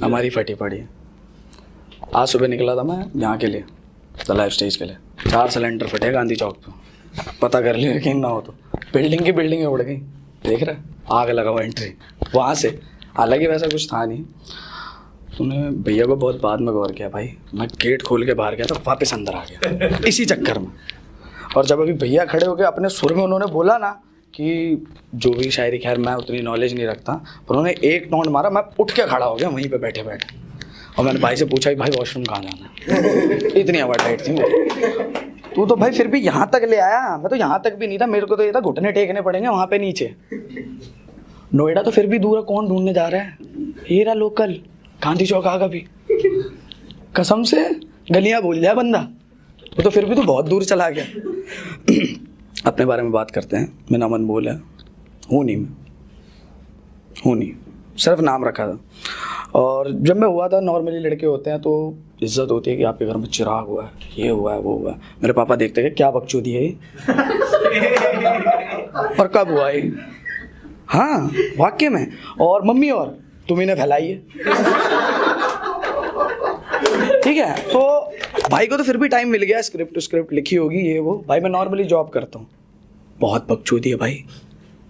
हमारी फटी पड़ी है। आज सुबह निकला था मैं यहाँ के लिए, द लाइफ स्टेज के लिए। 4 सिलेंडर फटे गांधी चौक पे, पता कर लिया यकीन ना हो तो। बिल्डिंग की बिल्डिंगें उड़ गई, देख रहे, आग लगा हुआ एंट्री वहाँ से। हालांकि वैसा कुछ था नहीं। तूने भैया को बहुत बाद में गौर किया भाई, मैं गेट खोल के बाहर गया तो वापस अंदर आ गया इसी चक्कर में। और जब अभी भैया खड़े होकर अपने सुर में उन्होंने बोला ना कि जो भी शायरी, खैर मैं उतनी नॉलेज नहीं रखता, पर उन्होंने एक टोन मारा, मैं उठ के खड़ा हो गया वहीं पे बैठे बैठे। और मैंने भाई से पूछा कि भाई वॉशरूम कहाँ जाना है। इतनी आवाज़ टाइट थी मेरी। तू तो भाई फिर भी यहाँ तक ले आया, मैं तो यहाँ तक भी नहीं था। मेरे को तो ये था घुटने टेकने पड़ेंगे वहाँ पे नीचे। नोएडा तो फिर भी दूर है, कौन ढूंढने जा रहा है। हीरा लोकल गांधी चौक आगा भी, कसम से गलियाँ भूल जाए बंदा। वो तो फिर भी तो बहुत दूर चला गया। अपने बारे में बात करते हैं। मेरा नाम अनमोल है। हूँ नहीं, सिर्फ नाम रखा था। और जब मैं हुआ था, नॉर्मली लड़के होते हैं तो इज्जत होती है कि आपके घर में चिराग हुआ है, ये हुआ है, वो हुआ है। मेरे पापा देखते हैं क्या बकचोदी है ये और कब हुआ ये। हाँ वाकई में। और मम्मी और तुम्ही ने फैलाई है। ठीक है, तो भाई को तो फिर भी टाइम मिल गया, स्क्रिप्ट लिखी होगी ये वो। भाई मैं नॉर्मली जॉब करता हूँ। बहुत बकचोदी है भाई,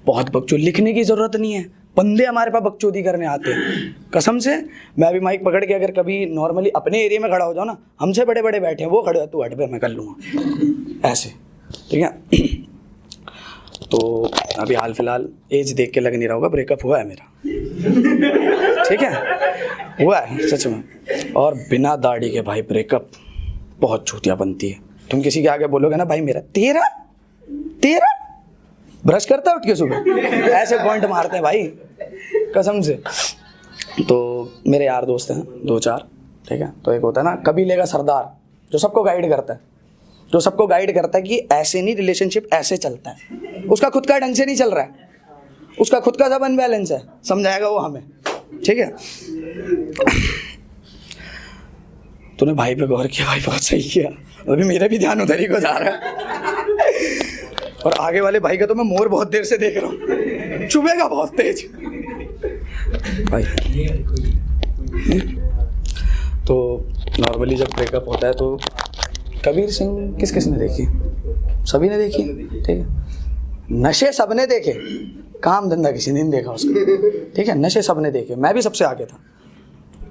बहुत बकचोदी। लिखने की ज़रूरत नहीं है, बंदे हमारे पास बकचोदी करने आते हैं कसम से। मैं अभी माइक पकड़ के अगर कभी नॉर्मली अपने एरिया में खड़ा हो जाओ ना, हमसे बड़े बड़े बैठे हैं, वो खड़े हो, तू हट पे, मैं कर लूँगा ऐसे। ठीक है, तो अभी हाल फिलहाल एज देख के लग नहीं रहा होगा, ब्रेकअप हुआ है मेरा। ठीक है, हुआ है सच में। और बिना दाढ़ी के भाई ब्रेकअप बहुत चूतिया बनती है। तुम किसी के आगे बोलोगे ना भाई मेरा, तेरा ब्रश करता है उठ के सुबह, ऐसे पॉइंट मारते हैं भाई कसम से। तो मेरे यार दोस्त हैं 2-4। ठीक है, तो एक होता है ना कबीले का सरदार, जो सबको गाइड करता है कि ऐसे नहीं, रिलेशनशिप ऐसे चलता है। उसका खुद का ढंग से नहीं चल रहा है, उसका खुद का सब अनबैलेंस है, समझाएगा वो हमें। ठीक है, तूने भाई पे गौर किया, भाई बहुत सही किया। अभी मेरा भी ध्यान उधर ही को जा रहा है। और आगे वाले भाई का तो मैं मोर बहुत देर से देख रहा हूँ, चुभेगा बहुत तेज भाई। तो नॉर्मली जब ब्रेकअप होता है तो कबीर सिंह किसने देखी? सभी ने देखी। ठीक है, नशे सबने देखे, काम धंधा किसी ने नहीं देखा उसका। ठीक है, नशे सबने देखे, मैं भी सबसे आगे था।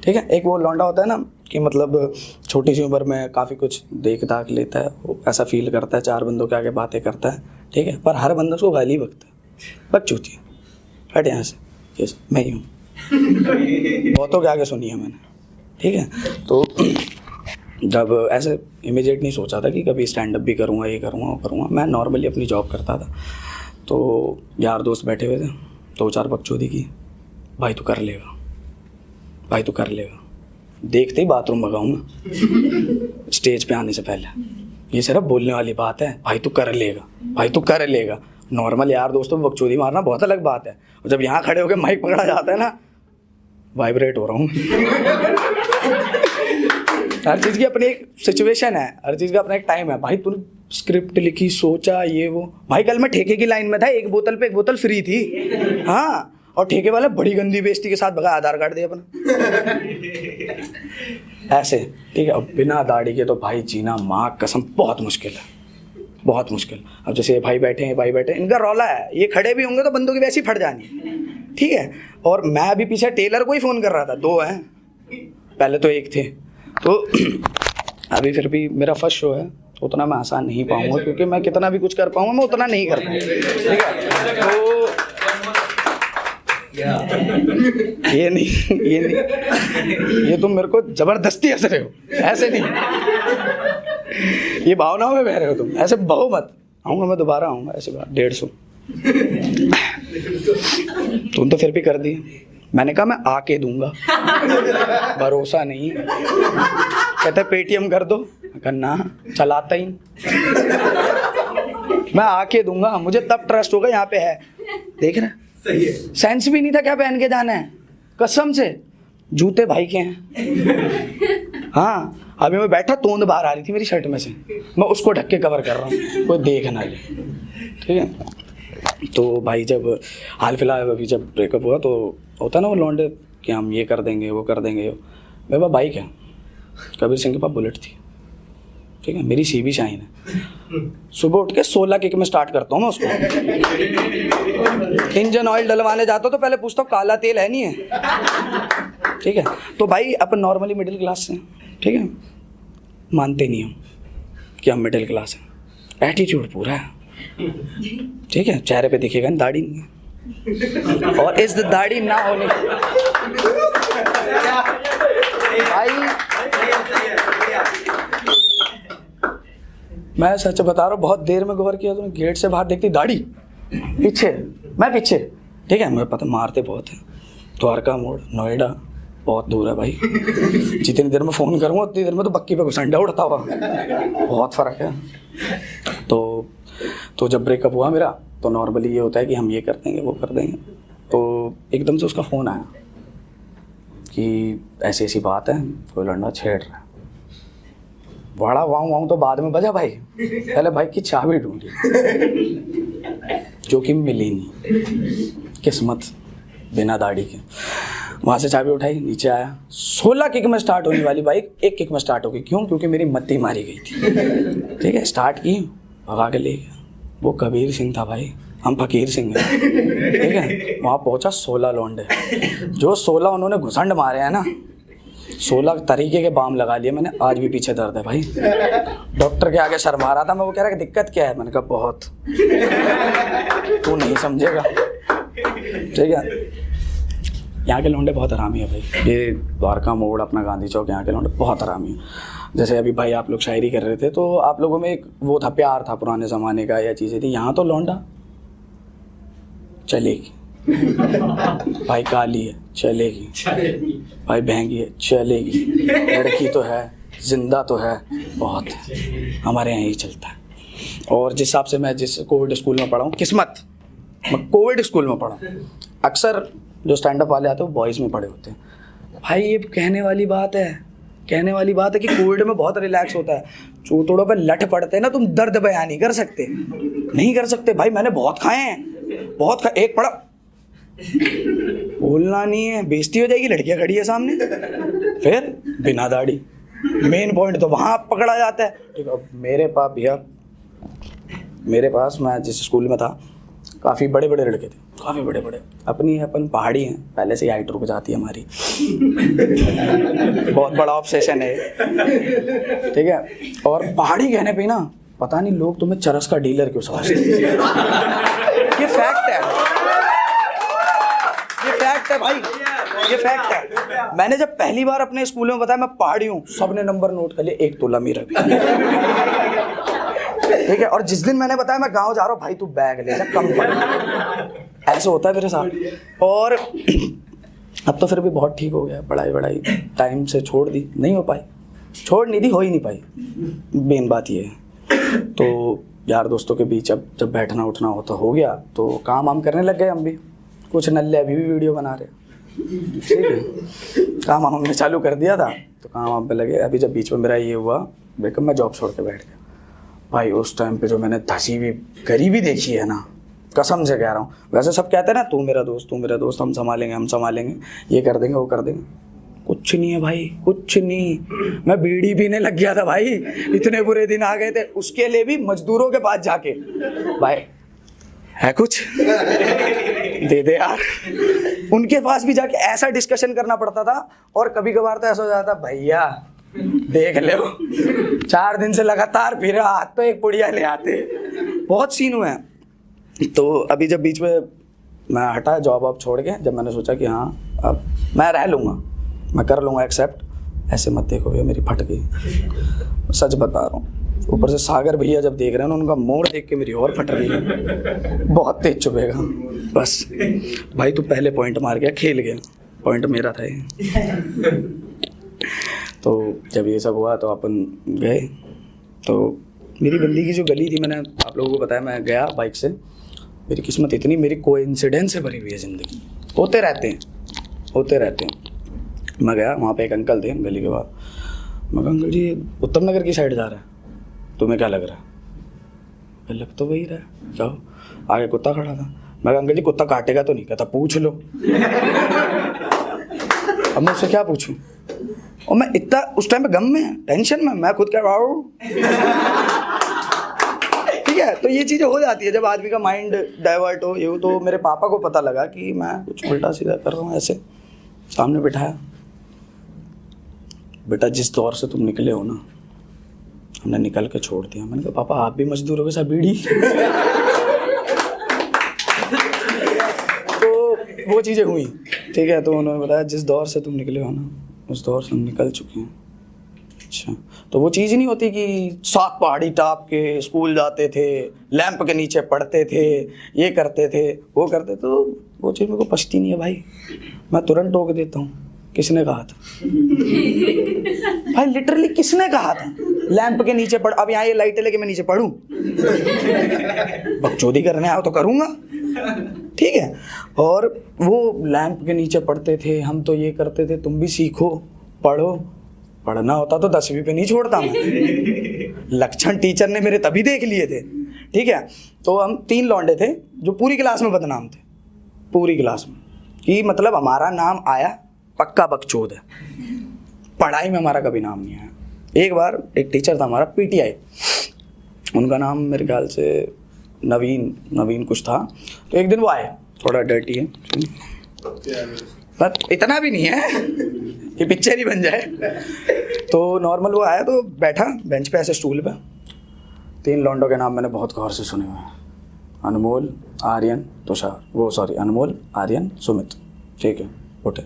ठीक है, एक वो लौंडा होता है ना कि मतलब छोटी सी उम्र में काफ़ी कुछ देख दाख लेता है, वो ऐसा फील करता है, 4 बंदों के आगे बातें करता है। ठीक है, पर हर बंदा उसको गाली बकता है, बकचोदी है, हट यहाँ से, मैं ही हूँ। बहुतों के आगे सुनी है मैंने। ठीक है, तो जब ऐसे इमीडिएट नहीं सोचा था कि कभी स्टैंड अप भी करूँगा, ये करूँगा, वो करूँगा। मैं नॉर्मली अपनी जॉब करता था, तो यार दोस्त बैठे हुए थे, 2-4 बकचोदी की, भाई तू कर लेगा, भाई तू कर लेगा। देखते ही बाथरूम भगाऊँ मैं स्टेज पे आने से पहले। ये सिर्फ बोलने वाली बात है, भाई तू कर लेगा, भाई तू कर लेगा। नॉर्मल यार दोस्तों को बकचोदी मारना बहुत अलग बात है, और जब यहाँ खड़े होकर माइक पकड़ा जाता है ना, वाइब्रेट हो रहा हूँ। हर चीज़ की अपनी एक सिचुएशन है, हर चीज़ का अपना एक टाइम है। भाई तूने स्क्रिप्ट लिखी, सोचा, ये वो। भाई कल मैं ठेके की लाइन में था, एक बोतल पे एक बोतल फ्री थी। हाँ, और ठेके वाला बड़ी गंदी बेइज्जती के साथ भगा, आधार कार्ड दे अपना ऐसे। ठीक है, अब बिना दाढ़ी के तो भाई जीना माँ कसम बहुत मुश्किल है, बहुत मुश्किल। अब जैसे ये भाई बैठे हैं, इनका रौला है, ये खड़े भी होंगे तो बंदों की वैसी फट जानी। ठीक है, और मैं अभी पीछे टेलर को ही फ़ोन कर रहा था, 2 हैं, पहले तो 1 थे। तो अभी फिर भी मेरा फर्स्ट शो है, उतना मैं आसान नहीं पाऊंगा, क्योंकि मैं कितना भी कुछ कर पाऊंगा मैं उतना नहीं कर पाऊंगा। ठीक है, तो ये नहीं, ये तुम मेरे को जबरदस्ती हंस रहे हो, ऐसे नहीं, ये भावनाओं में बह रहे हो तुम, ऐसे बहो मत। आऊँगा मैं, दोबारा आऊँगा ऐसे बात 150। तुम तो फिर भी कर दिए, मैंने कहा मैं आके दूंगा, भरोसा नहीं। कहते पेटीएम कर दो, करना चलाता ही मैं आके दूंगा, मुझे तब ट्रस्ट होगा यहाँ पे है। देख रहे, सही है, सेंस भी नहीं था क्या पहन के जाना है, कसम से। जूते भाई के हैं। हाँ, अभी मैं बैठा, तोंद बाहर आ रही थी मेरी शर्ट में से, मैं उसको ढक के कवर कर रहा हूँ, कोई देख ना ले। ठीक है, तो भाई जब हाल फिलहाल अभी जब ब्रेकअप हुआ तो होता ना वो लौंडे कि हम ये कर देंगे वो कर देंगे। मेरे पास बाइक है, कबीर सिंह के पास बुलेट थी, ठीक है, मेरी सीबी शाइन है। सुबह उठ के 16 किक में स्टार्ट करता हूँ मैं उसको। इंजन ऑयल डलवाने जाता हूँ तो पहले पूछता हूँ काला तेल है नहीं है, ठीक है। तो भाई अपन नॉर्मली मिडिल क्लास से, ठीक है, मानते नहीं हम कि हम मिडिल क्लास हैं, एटीट्यूड पूरा है, ठीक है, चेहरे पे दिखेगा, दाढ़ी नहीं है, और इस दाढ़ी ना होने भाई, मैं सच बता रहा हूँ, बहुत देर में गौर किया तूने, गेट से बाहर देखती दाढ़ी, पीछे मैं पीछे, ठीक है, मुझे पता मारते बहुत है। द्वारका मोड़ नोएडा बहुत दूर है भाई, जितनी देर में फ़ोन करूँगा उतनी देर में तो बक्की पे घुसंडा उड़ता हुआ, बहुत फ़र्क है। तो जब ब्रेकअप हुआ मेरा तो नॉर्मली ये होता है कि हम ये कर देंगे वो कर देंगे। तो एकदम से उसका फ़ोन आया कि ऐसी ऐसी बात है, कोई लड़ना छेड़ रहा है। बड़ा वाऊँ तो बाद में बजा भाई, पहले बाइक की चाबी ढूंढी, जो कि मिली नहीं, किस्मत बिना दाढ़ी के। वहाँ से चाबी उठाई, नीचे आया, 16 किक में स्टार्ट होने वाली बाइक 1 किक में स्टार्ट हो गई। क्यों? क्योंकि मेरी मत्ती मारी गई थी, ठीक है। स्टार्ट की, भगा के ले गया। वो कबीर सिंह था भाई, हम फकीर सिंह हैं, ठीक है। वहाँ पहुँचा 16 लौंडे, जो 16 उन्होंने घुसंड मारे हैं ना, 16 तरीके के बाम लगा लिए मैंने, आज भी पीछे दर्द है भाई। डॉक्टर के आगे शर्मा रहा था मैं, वो कह रहा कि दिक्कत क्या है, मैंने कहा बहुत, तू नहीं समझेगा, ठीक है। यहाँ के लौंडे बहुत हरामी है भाई, ये द्वारका मोड़ अपना गांधी चौक, यहाँ के लौंडे बहुत हरामी है। जैसे अभी भाई आप लोग शायरी कर रहे थे तो आप लोगों में एक वो था, प्यार था पुराने ज़माने का या चीज़ें थी। यहाँ तो लौंडा चलेगी भाई, काली है चलेगी, भाई बहंगी है चलेगी, लड़की तो है, जिंदा तो है, बहुत है, हमारे यहाँ यही चलता है। और जिस हिसाब से मैं जिस कोविड स्कूल में पढ़ा हूँ, किस्मत, मैं कोविड स्कूल में पढ़ा हूँ। अक्सर जो स्टैंड अप वाले आते हैं वो बॉयज़ में पढ़े होते हैं। भाई ये कहने वाली बात है कि कोविड में बहुत रिलैक्स होता है। चूतड़ों पे लठ पड़ते हैं ना, तुम दर्द बयान नहीं कर सकते भाई। मैंने बहुत खाए हैं, बहुत खाए, एक पड़ा, बोलना नहीं है, बेइज्जती हो जाएगी, लड़कियां खड़ी है सामने, फिर बिना दाढ़ी, मेन पॉइंट तो वहाँ पकड़ा जाता है, ठीक है। मेरे पास भैया, मेरे पास मैं जिस स्कूल में था काफ़ी बड़े बड़े लड़के थे, काफ़ी बड़े बड़े, अपन पहाड़ी हैं, पहले से ही हाइट रुक जाती है हमारी, बहुत बड़ा ऑब्सेशन है, ठीक है। और पहाड़ी कहने पे ना पता नहीं लोग तुम्हें चरस का डीलर क्यों समझते हैं। ये फैक्ट है, ये फैक्ट है भाई, ये फैक्ट है। मैंने जब पहली बार अपने स्कूल में बताया मैं पहाड़ी हूँ, सबने नंबर नोट कर लिया, 1 तोला मेरा भी, ठीक है। और जिस दिन मैंने बताया मैं गांव जा रहा हूँ, भाई तू बैग ले जा, कम पड़, ऐसा होता है मेरे साथ। और अब तो फिर भी बहुत ठीक हो गया, पढ़ाई टाइम से छोड़ दी, नहीं हो पाई, छोड़ नहीं दी, हो ही नहीं पाई, मेन बात ये है। तो यार दोस्तों के बीच अब जब बैठना उठना होता हो गया तो काम वाम करने लग गए हम भी, कुछ नल्ले अभी भी वीडियो बना रहे, ठीक है। काम हमने चालू कर दिया था तो काम वाम पे लगे। अभी जब बीच में मेरा ये हुआ ब्रेकअप, मैं जॉब छोड़ के बैठ गया भाई। उस टाइम पे जो मैंने धसी हुई गरीबी देखी है ना, कसम से कह रहा हूँ। वैसे सब कहते हैं ना तू मेरा दोस्त, हम संभालेंगे, ये कर देंगे वो कर देंगे, कुछ नहीं है भाई, कुछ नहीं। मैं बीड़ी पीने लग गया था भाई, इतने बुरे दिन आ गए थे, उसके लिए भी मजदूरों के पास जाके, भाई है कुछ दे दे यार, उनके पास भी जाके ऐसा डिस्कशन करना पड़ता था। और कभी कभार तो ऐसा हो जाता, भैया देख लो 4 दिन से लगातार फिर हाथ तो एक पुड़िया ले आते, बहुत सीन हुए हैं। तो अभी जब बीच में मैं हटा जॉब अब छोड़ के, जब मैंने सोचा कि हाँ अब मैं रह लूँगा, मैं कर लूँगा एक्सेप्ट, ऐसे मत देखो भैया मेरी फट गई, सच बता रहा हूँ। ऊपर से सागर भैया जब देख रहे हैं ना, उनका मोड़ देख के मेरी और फट रही है, बहुत तेज चुभेगा बस। भाई तू पहले पॉइंट मार गया, खेल गया, पॉइंट मेरा था ये। तो जब ये सब हुआ तो अपन गए, तो मेरी बंदी की जो गली थी, मैंने आप लोगों को बताया, मैं गया बाइक से। मेरी किस्मत इतनी, मेरी कोइंसिडेंस से भरी हुई है ज़िंदगी, होते रहते हैं। मैं गया, वहाँ पे एक अंकल थे गली के बाद। मैं कहा अंकल जी उत्तम नगर की साइड जा रहा है, तुम्हें क्या लग रहा है? लग तो वही रहा है, जाओ। आगे कुत्ता खड़ा था, मैं कहा अंकल जी कुत्ता काटेगा तो नहीं? कहता पूछ लो। अब मैं उससे क्या पूछूं? और मैं इतना उस टाइम पे गम में, टेंशन में, मैं खुद क्या ठीक है। तो ये चीज़ें हो जाती है जब आदमी का माइंड डाइवर्ट हो, ये हो। तो मेरे पापा को पता लगा कि मैं कुछ उल्टा सीधा कर रहा हूँ। ऐसे सामने बिठाया, बेटा जिस दौर से तुम निकले हो ना, हमने निकल के छोड़ दिया। मैंने कहा पापा आप भी मजदूरों के साथ बीड़ी तो वो चीज़ें हुई, ठीक है। तो उन्होंने बताया जिस दौर से तुम निकले हो ना, उस दौर से हम निकल चुके हैं। अच्छा, तो वो चीज़ नहीं होती कि 7 पहाड़ी टाप के स्कूल जाते थे, लैंप के नीचे पढ़ते थे, ये करते थे, वो करते थे। तो वो चीज़ मेरे को पछती नहीं है भाई, मैं तुरंत टोक देता हूँ। किसने कहा था भाई, लिटरली किसने कहा था लैंप के नीचे पढ़? अब यहाँ ये लाइटें लेके मैं नीचे पढ़ूं? बकचोदी करने आओ तो करूँगा, ठीक है। और वो लैंप के नीचे पढ़ते थे, हम तो ये करते थे, तुम भी सीखो, पढ़ो। पढ़ना होता तो 10वीं पे नहीं छोड़ता मैं। लक्षण टीचर ने मेरे तभी देख लिए थे, ठीक है। तो हम 3 लौंडे थे जो पूरी क्लास में बदनाम थे, पूरी क्लास में, कि मतलब हमारा नाम आया पक्का बकचोद है, पढ़ाई में हमारा कभी नाम नहीं आया। एक बार एक टीचर था हमारा पीटीआई, उनका नाम मेरे ख्याल से नवीन कुछ था। तो एक दिन वो आए, थोड़ा डर्टी है बट इतना भी नहीं है कि पिक्चर ही बन जाए। तो नॉर्मल वो आया तो बैठा बेंच पे ऐसे स्टूल पे। 3 लौंडों के नाम मैंने बहुत गौर से सुने हुए हैं, अनमोल, आर्यन, तुषार, अनमोल, आर्यन, सुमित, ठीक है। उठे,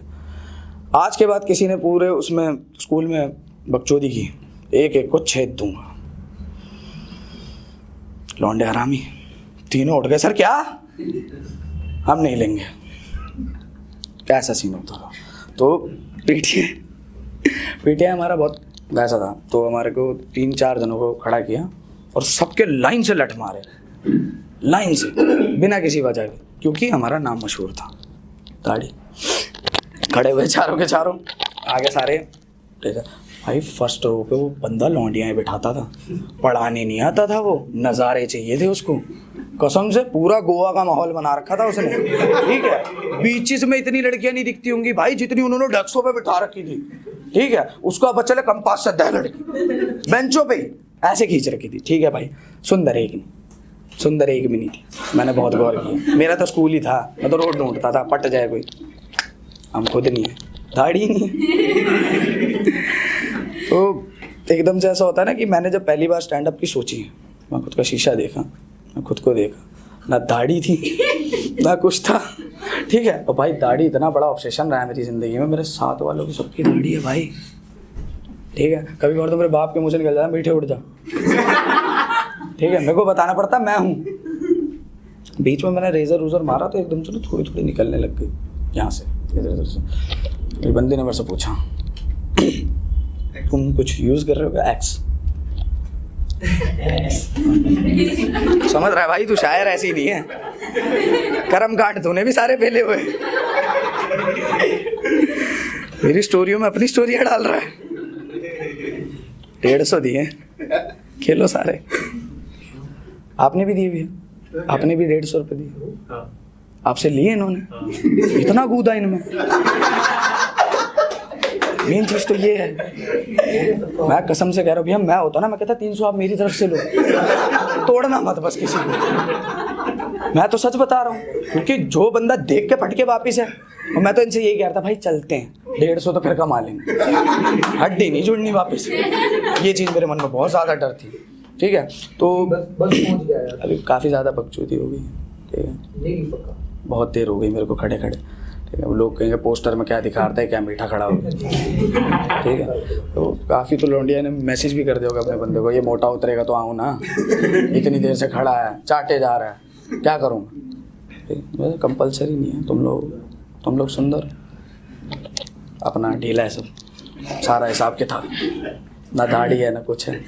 आज के बाद किसी ने पूरे उसमें स्कूल में बकचोदी की, एक एक को छेद दूंगा। लौंडे हरामी तीनों उठ गए, सर क्या, हम नहीं लेंगे। कैसा सीन होता था। तो पीटीआई हमारा बहुत वैसा था। तो हमारे को 3-4 जनों को खड़ा किया और सबके लाइन से लठ मारे, लाइन से, बिना किसी वजह के, क्योंकि हमारा नाम मशहूर था। दाढ़ी, खड़े हुए चारों के चारों, आगे सारे, ठीक है भाई। फर्स्ट रो पे वो बंदा लौंडियाँ बिठाता था, पढ़ाने नहीं आता था, वो नज़ारे चाहिए थे उसको। कसम से पूरा गोवा का माहौल बना रखा था उसने, ठीक है। बीचेस में इतनी लड़कियां नहीं दिखती होंगी भाई जितनी उन्होंने डेस्कों पे बिठा रखी थी, ठीक है। उसका बच्चा कंपास से 10 लड़की बेंचों पे ऐसे खींच रखी थी, ठीक है भाई। सुंदर एक भी नहीं थी। मैंने बहुत गौर किया, मेरा तो स्कूल ही था, मैं तो रोड ढूंढता था, पट जाए कोई। हम खुद नहीं है, दाढ़ी नहीं है। तो एकदम से ऐसा होता है ना कि मैंने जब पहली बार स्टैंड अप की सोची, मैं खुद का शीशा देखा, मैं खुद को देखा, ना दाढ़ी थी ना कुछ था, ठीक है। और भाई दाढ़ी इतना बड़ा ऑब्सेशन रहा है मेरी ज़िंदगी में, मेरे साथ वालों की सबकी दाढ़ी है भाई, ठीक है। कभी और तो मेरे बाप के मुँह से निकल जाए, मीठे उठ जा, ठीक है। मेरे को बताना पड़ता मैं हूँ। बीच में मैंने रेजर मारा तो एकदम से ना थोड़ी थोड़ी निकलने लग गई यहाँ से, इधर से। मेरी बंदी ने मेरे से पूछा तुम कुछ यूज़ कर रहे हो क्या? एक्स समझ रहा है भाई, तू शायर ऐसी नहीं है, कर्म कांड तूने भी सारे फेले हुए। मेरी स्टोरियों में अपनी स्टोरियाँ डाल रहा है। 150 दिए, खेलो सारे। आपने भी दी हुई है, आपने भी 150 रुपये दिए, आपसे लिए इन्होंने, इतना कूदा इनमें। मेन चीज़ तो ये है, मैं कसम से कह रहा हूँ भैया, मैं होता ना मैं कहता 300 आप मेरी तरफ से लो, तोड़ना मत बस किसी को। मैं तो सच बता रहा हूँ, क्योंकि जो बंदा देख के फट के वापिस है, और मैं तो इनसे यही कह रहा था भाई चलते हैं, 150 तो फिर कमा लेंगे, हड्डी नहीं जुड़नी वापस। ये चीज़ मेरे मन में बहुत ज़्यादा डर थी, ठीक है। तो बस अभी काफ़ी ज़्यादा बकचोदी हो गई, ठीक है। बहुत देर हो गई मेरे को खड़े, ठीक है। वो लोग कहेंगे पोस्टर में क्या दिखा रहा है, क्या मीठा खड़ा हो गया, ठीक है। तो काफ़ी तो लौंडिया ने मैसेज भी कर दिया होगा अपने बंदे को, ये मोटा उतरेगा तो आऊँ ना, इतनी देर से खड़ा है, चाटे जा रहा है, क्या करूँगा। कंपलसरी नहीं है, तुम लोग सुंदर, अपना ढीला है सब, सारा हिसाब किताब, ना दाढ़ी है ना कुछ है।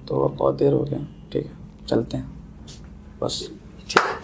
तो अब बहुत देर हो गया, ठीक है, चलते हैं बस, ठीक है।